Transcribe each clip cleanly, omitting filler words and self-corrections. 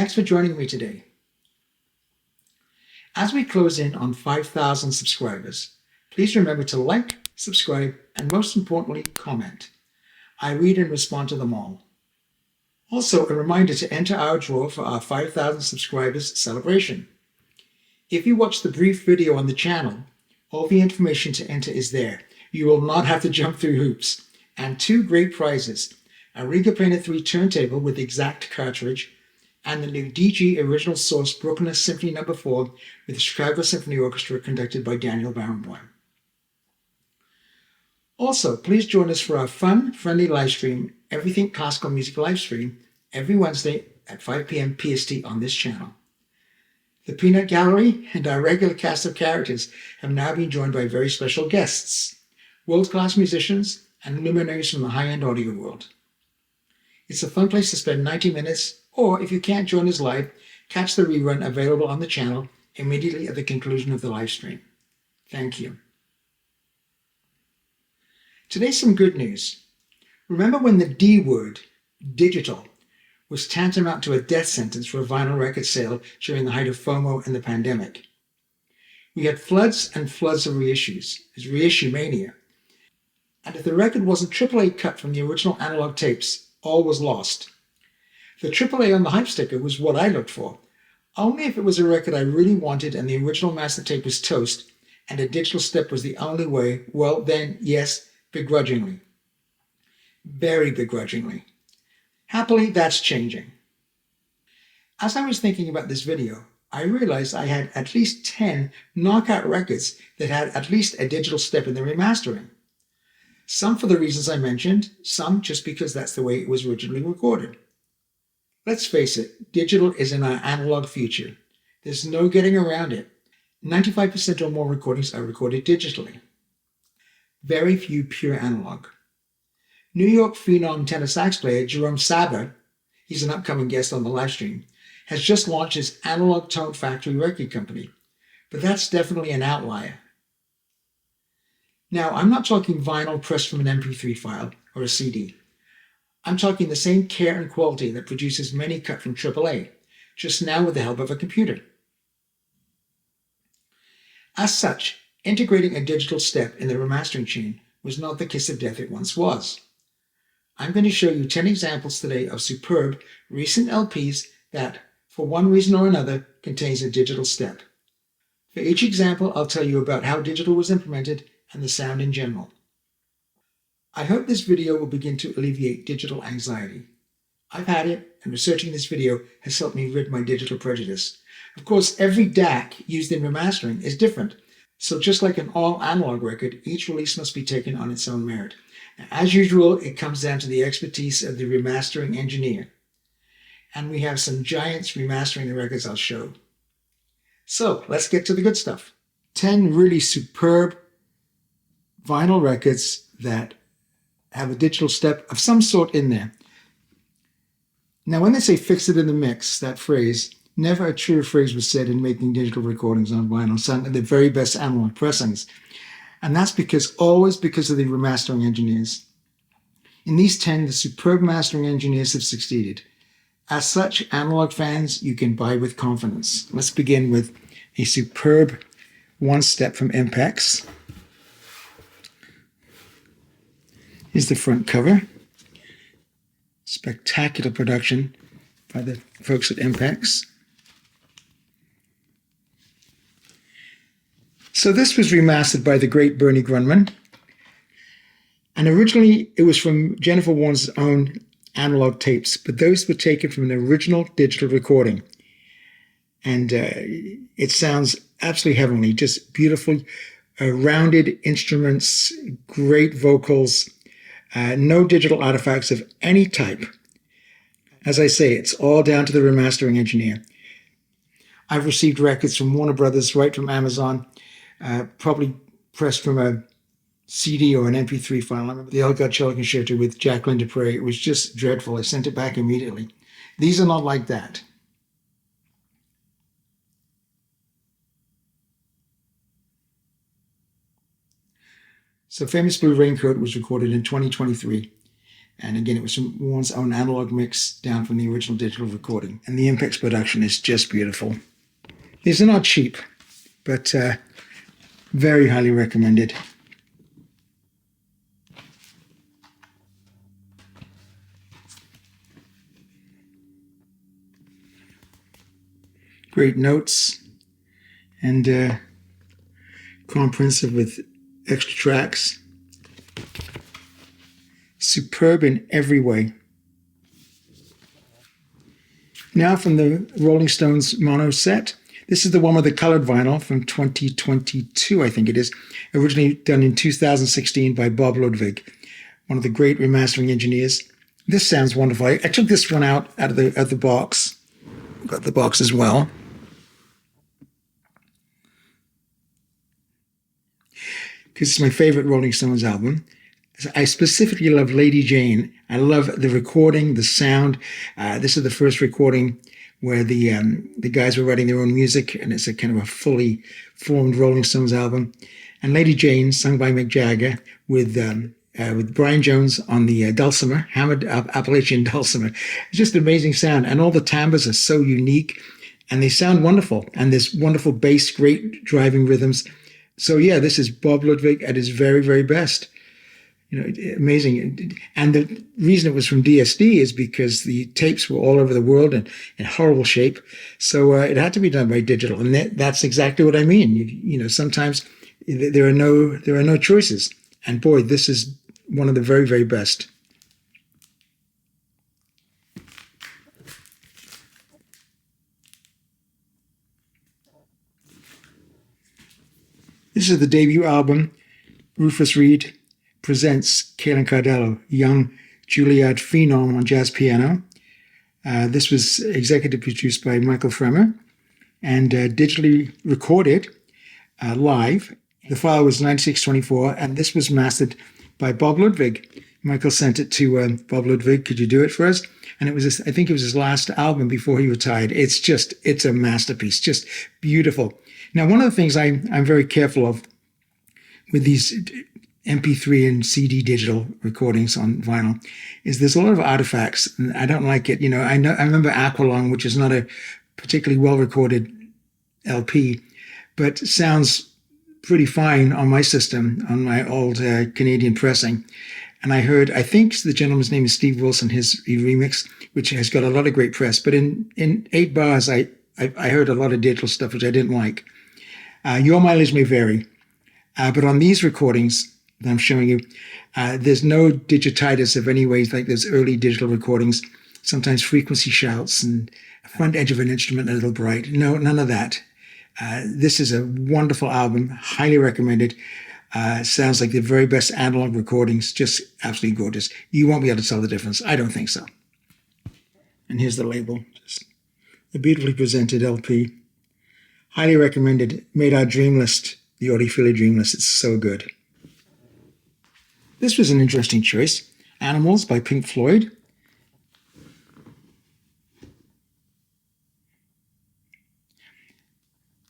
Thanks for joining me today. As we close in on 5,000 subscribers, please remember to like, subscribe, and most importantly, comment. I read and respond to them all. Also, a reminder to enter our draw for our 5,000 subscribers celebration. If you watch the brief video on the channel, all the information to enter is there. You will not have to jump through hoops. And 2 great prizes, a Regaplaner 3 turntable with exact cartridge, and the new DG Original Source Bruckner Symphony No. 4 with the Chicago Symphony Orchestra conducted by Daniel Barenboim. Also, please join us for our fun, friendly live stream, Everything Classical Music live stream, every Wednesday at 5 p.m. PST on this channel. The Peanut Gallery and our regular cast of characters have now been joined by very special guests, world-class musicians and luminaries from the high-end audio world. It's a fun place to spend 90 minutes, or if you can't join us live, catch the rerun available on the channel immediately at the conclusion of the live stream. Thank you. Today's some good news. Remember when the D word, digital, was tantamount to a death sentence for a vinyl record sale during the height of FOMO and the pandemic? We had floods and floods of reissues. It was reissue mania. And if the record wasn't AAA cut from the original analog tapes, all was lost. The AAA on the hype sticker was what I looked for. Only if it was a record I really wanted and the original master tape was toast and a digital step was the only way, well then, yes, begrudgingly. Very begrudgingly. Happily, that's changing. As I was thinking about this video, I realized I had at least 10 knockout records that had at least a digital step in the remastering. Some for the reasons I mentioned, some just because that's the way it was originally recorded. Let's face it, digital is in our analog future. There's no getting around it. 95% or more recordings are recorded digitally. Very few pure analog. New York phenom tenor sax player Jerome Saber, he's an upcoming guest on the live stream, has just launched his Analog Tone Factory record company, but that's definitely an outlier. Now, I'm not talking vinyl pressed from an MP3 file or a CD. I'm talking the same care and quality that produces many cut from AAA, just now with the help of a computer. As such, integrating a digital step in the remastering chain was not the kiss of death it once was. I'm going to show you 10 examples today of superb recent LPs that, for one reason or another, contains a digital step. For each example, I'll tell you about how digital was implemented and the sound in general. I hope this video will begin to alleviate digital anxiety. I've had it, and researching this video has helped me rid my digital prejudice. Of course, every DAC used in remastering is different, so just like an all-analog record, each release must be taken on its own merit. As usual, it comes down to the expertise of the remastering engineer. And we have some giants remastering the records I'll show. So let's get to the good stuff. 10 really superb vinyl records that have a digital step of some sort in there. Now, when they say fix it in the mix, that phrase, never a truer phrase was said in making digital recordings on vinyl, some of the very best analog pressings. And that's always because of the remastering engineers. In these 10, the superb mastering engineers have succeeded. As such, analog fans, you can buy with confidence. Let's begin with a superb one-step from Impex. Here's the front cover. Spectacular production by the folks at Impex. So this was remastered by the great Bernie Grunman. And originally it was from Jennifer Warnes' own analog tapes, but those were taken from an original digital recording. And it sounds absolutely heavenly, just beautiful, rounded instruments, great vocals, no digital artifacts of any type. As I say, it's all down to the remastering engineer. I've received records from Warner Brothers, right from Amazon, probably pressed from a CD or an MP3 file. I remember the Elgar Cello Concerto with Jacqueline Dupre. It was just dreadful. I sent it back immediately. These are not like that. So Famous Blue Raincoat was recorded in 2023. And again, it was from Warren's own analog mix down from the original digital recording. And the Impex production is just beautiful. These are not cheap, but very highly recommended. Great notes and comprehensive with extra tracks. Superb in every way. Now from the Rolling Stones mono set. This is the one with the colored vinyl from 2022, I think it is. Originally done in 2016 by Bob Ludwig, one of the great remastering engineers. This sounds wonderful. I took this one out of the box. Got the box as well. Because it's my favorite Rolling Stones album. I specifically love Lady Jane. I love the recording, the sound. This is the first recording where the guys were writing their own music, and it's a kind of a fully formed Rolling Stones album. And Lady Jane, sung by Mick Jagger, with Brian Jones on the dulcimer, hammered Appalachian dulcimer. It's just an amazing sound, and all the timbres are so unique, and they sound wonderful. And there's wonderful bass, great driving rhythms. So yeah, this is Bob Ludwig at his very, very best. You know, amazing. And the reason it was from DSD is because the tapes were all over the world and in horrible shape. So it had to be done by digital. And that's exactly what I mean. You know, sometimes there are no choices. And boy, this is one of the very, very best. This is the debut album, Rufus Reid presents Kalen Cardello, young Juilliard phenom on jazz piano. This was executive produced by Michael Fremer and digitally recorded live. The file was 9624, and this was mastered by Bob Ludwig. Michael sent it to Bob Ludwig, could you do it for us? And it was, I think it was his last album before he retired. It's a masterpiece, just beautiful. Now, one of the things I'm very careful of with these MP3 and CD digital recordings on vinyl is there's a lot of artifacts, and I don't like it. You know, I remember Aqualung, which is not a particularly well-recorded LP, but sounds pretty fine on my system, on my old Canadian pressing. And I think the gentleman's name is Steve Wilson, he remixed, which has got a lot of great press. But in 8 bars, I heard a lot of digital stuff, which I didn't like. Your mileage may vary, but on these recordings that I'm showing you, there's no digititis of any ways like those early digital recordings. Sometimes frequency shouts and front edge of an instrument a little bright. No, none of that. This is a wonderful album, highly recommended. Sounds like the very best analog recordings, just absolutely gorgeous. You won't be able to tell the difference. I don't think so. And here's the label. Just a beautifully presented LP. Highly recommended. Made our dream list, the Audiophile dream list. It's so good. This was an interesting choice. Animals by Pink Floyd.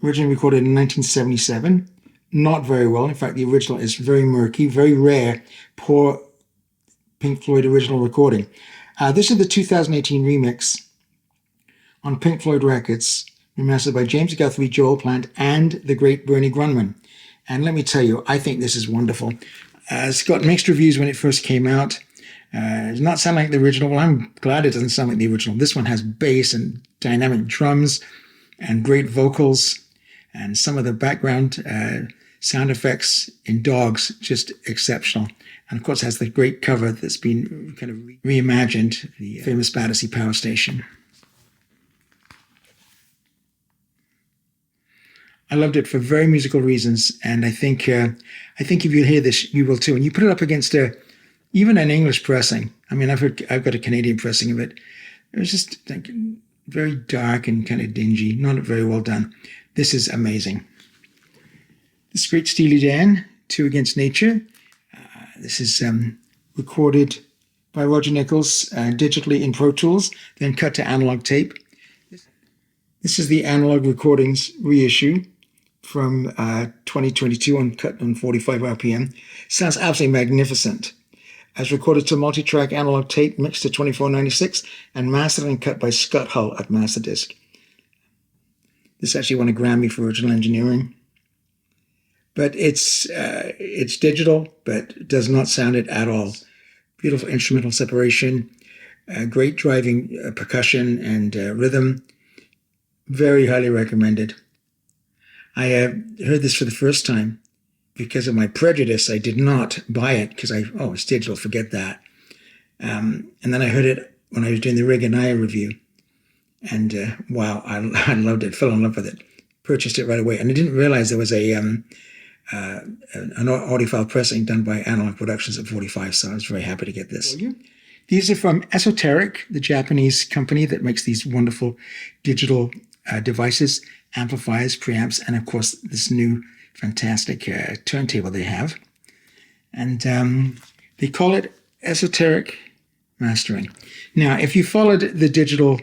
Originally recorded in 1977. Not very well. In fact, the original is very murky, very rare, poor Pink Floyd original recording. This is the 2018 remix on Pink Floyd Records, remastered by James Guthrie, Joel Plant, and the great Bernie Grundman. And let me tell you, I think this is wonderful. It's got mixed reviews when it first came out. It does not sound like the original. Well, I'm glad it doesn't sound like the original. This one has bass and dynamic drums and great vocals, and some of the background sound effects in dogs, just exceptional. And of course, it has the great cover that's been kind of reimagined, the famous Battersea Power Station. I loved it for very musical reasons, and I think if you hear this, you will too. And you put it up against even an English pressing. I mean, I've got a Canadian pressing of it. It was just very dark and kind of dingy, not very well done. This is amazing. This great Steely Dan, Two Against Nature. This is recorded by Roger Nichols digitally in Pro Tools, then cut to analog tape. This is the analog recordings reissue from 2022 cut on 45 RPM. Sounds absolutely magnificent. as recorded to multi-track analog tape mixed to 2496 and mastered and cut by Scott Hull at Masterdisc. This actually won a Grammy for original engineering. But it's digital, but does not sound it at all. Beautiful instrumental separation, great driving percussion and rhythm. Very highly recommended. I heard this for the first time. Because of my prejudice, I did not buy it because it's digital, forget that. And then I heard it when I was doing the Rig and I review. And wow, I loved it, fell in love with it. Purchased it right away. And I didn't realize there was an audiophile pressing done by Analog Productions at 45, so I was very happy to get this. These are from Esoteric, the Japanese company that makes these wonderful digital devices, amplifiers, preamps, and of course this new fantastic turntable they have. And they call it Esoteric Mastering. Now, if you followed the digital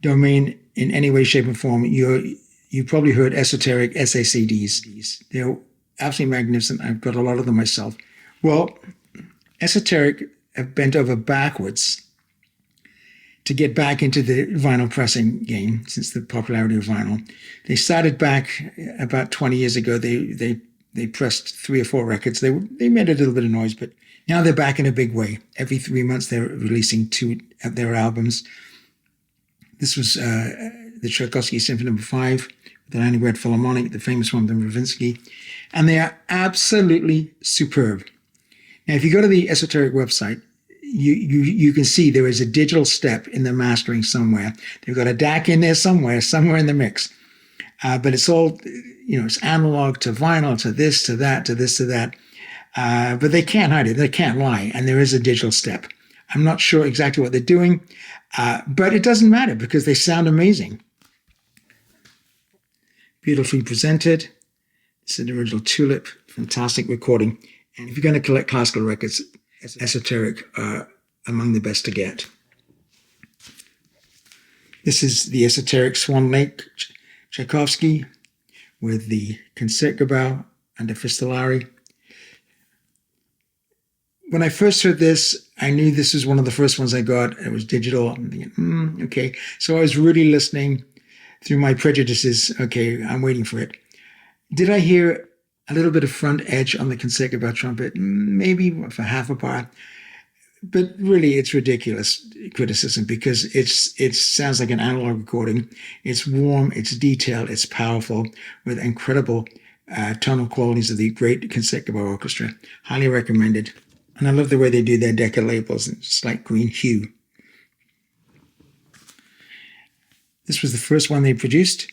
domain in any way, shape, or form, you probably heard Esoteric SACDs. They're absolutely magnificent. I've got a lot of them myself. Well, Esoteric have bent over backwards to get back into the vinyl pressing game since the popularity of vinyl. They started back about 20 years ago. They pressed 3 or 4 records. They made a little bit of noise, but now they're back in a big way. Every 3 months they're releasing 2 of their albums. This was the Tchaikovsky Symphony No. 5, the Leningrad Philharmonic, the famous one from Ravinsky, and they are absolutely superb. Now, if you go to the Esoteric website, you can see there is a digital step in the mastering somewhere. They've got a DAC in there somewhere in the mix. But it's all, it's analog to vinyl, to this, to that, to this, to that. But they can't hide it. They can't lie. And there is a digital step. I'm not sure exactly what they're doing, but it doesn't matter because they sound amazing. Beautifully presented. It's an original Tulip. Fantastic recording. And if you're going to collect classical records, Esoteric are among the best to get. This is the Esoteric Swan Lake Tchaikovsky with the Concertgebouw and the Fistolari. When I first heard this, I knew this was one of the first ones I got. It was digital. I'm thinking, okay. So I was really listening through my prejudices. Okay, I'm waiting for it. Did I hear a little bit of front edge on the Concertgebouw trumpet? Maybe for half a bar. But really, it's ridiculous criticism because it sounds like an analog recording. It's warm, it's detailed, it's powerful, with incredible tonal qualities of the great Concertgebouw orchestra. Highly recommended. And I love the way they do their Decca labels. It's like green hue. This was the first one they produced.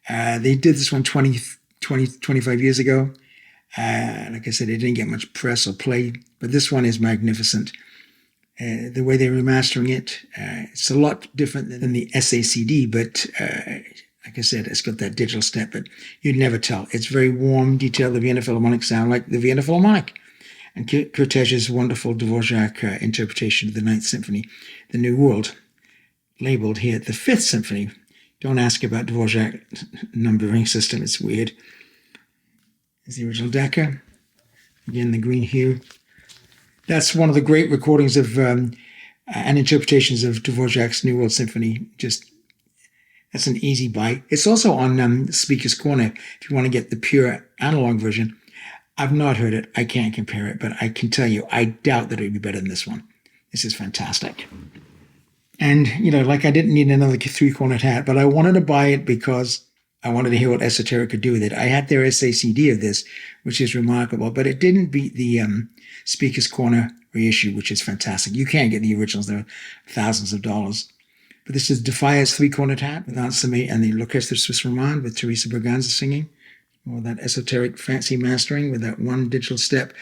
They did this one 25 years ago. Like I said, it didn't get much press or play, but this one is magnificent. The way they're remastering it, it's a lot different than the SACD, but like I said, it's got that digital step, but you'd never tell. It's very warm, detailed. The Vienna Philharmonic sound like the Vienna Philharmonic. And Kurtez's wonderful Dvorak interpretation of the Ninth Symphony, The New World, labeled here the Fifth Symphony. Don't ask about Dvorak numbering system, it's weird. There's the original Decca. Again, the green hue. That's one of the great recordings of and interpretations of Dvorak's New World Symphony. That's an easy buy. It's also on Speaker's Corner if you want to get the pure analog version. I've not heard it. I can't compare it, but I can tell you, I doubt that it would be better than this one. This is fantastic. And, like I didn't need another 3-cornered hat, but I wanted to buy it because I wanted to hear what Esoteric could do with it. I had their SACD of this, which is remarkable, but it didn't beat the Speaker's Corner reissue, which is fantastic. You can't get the originals. They're thousands of dollars. But this is Defia's 3-cornered hat with Ansuz and the L'Orchestre Suisse Romande with Teresa Berganza singing. Or that Esoteric fancy mastering with that one digital step.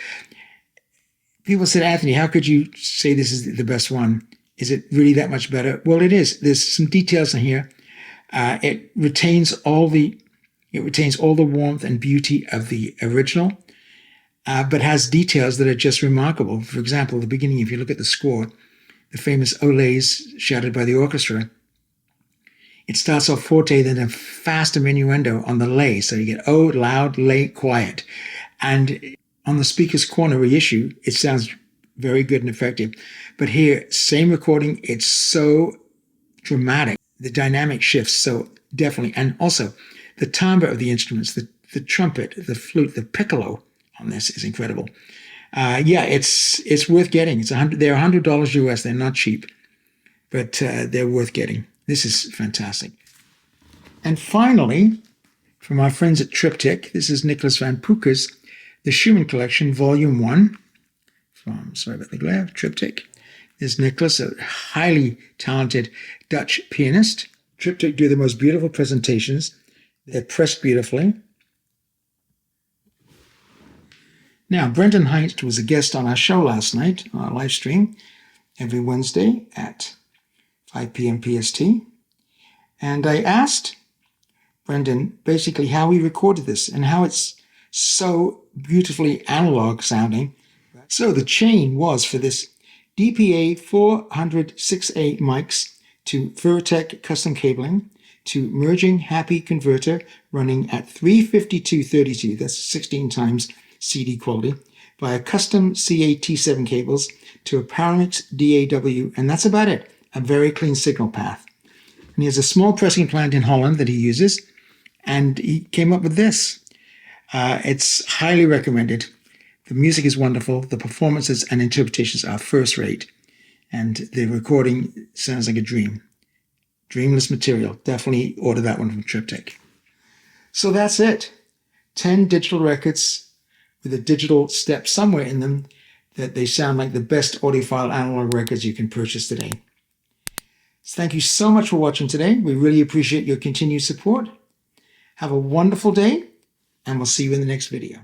People said, Anthony, how could you say this is the best one? Is it really that much better? Well, it is. There's some details in here. It retains all the warmth and beauty of the original, but has details that are just remarkable. For example, the beginning, if you look at the score, the famous Olays shouted by the orchestra, it starts off forte, then a fast diminuendo on the lay. So you get O, loud, lay, quiet. And on the Speaker's Corner reissue, it sounds very good and effective. But here, same recording, it's so dramatic. The dynamic shifts so definitely. And also, the timbre of the instruments, the trumpet, the flute, the piccolo on this is incredible. Yeah, it's worth getting. They're $100 US. They're not cheap, but they're worth getting. This is fantastic. And finally, from our friends at Triptych, this is Nicholas van Poeker's The Schumann Collection, Volume 1, from, sorry about the glare, Triptych. There's Nicholas, a highly talented Dutch pianist. Triptych do the most beautiful presentations. They're pressed beautifully. Now, Brendan Heinz was a guest on our show last night, on our live stream, every Wednesday at 5 p.m. PST. And I asked Brendan basically how he recorded this and how it's so beautifully analog sounding. So the chain was for this DPA 406A mics to Veritech custom cabling to merging happy converter running at 35232, that's 16 times CD quality, via custom CAT7 cables to a Paramix DAW, and that's about it, a very clean signal path. And he has a small pressing plant in Holland that he uses, and he came up with this. It's highly recommended. The music is wonderful. The performances and interpretations are first rate. And the recording sounds like a dream. Dreamless material. Definitely order that one from Triptych. So that's it. 10 digital records with a digital step somewhere in them that they sound like the best audiophile analog records you can purchase today. So thank you so much for watching today. We really appreciate your continued support. Have a wonderful day, and we'll see you in the next video.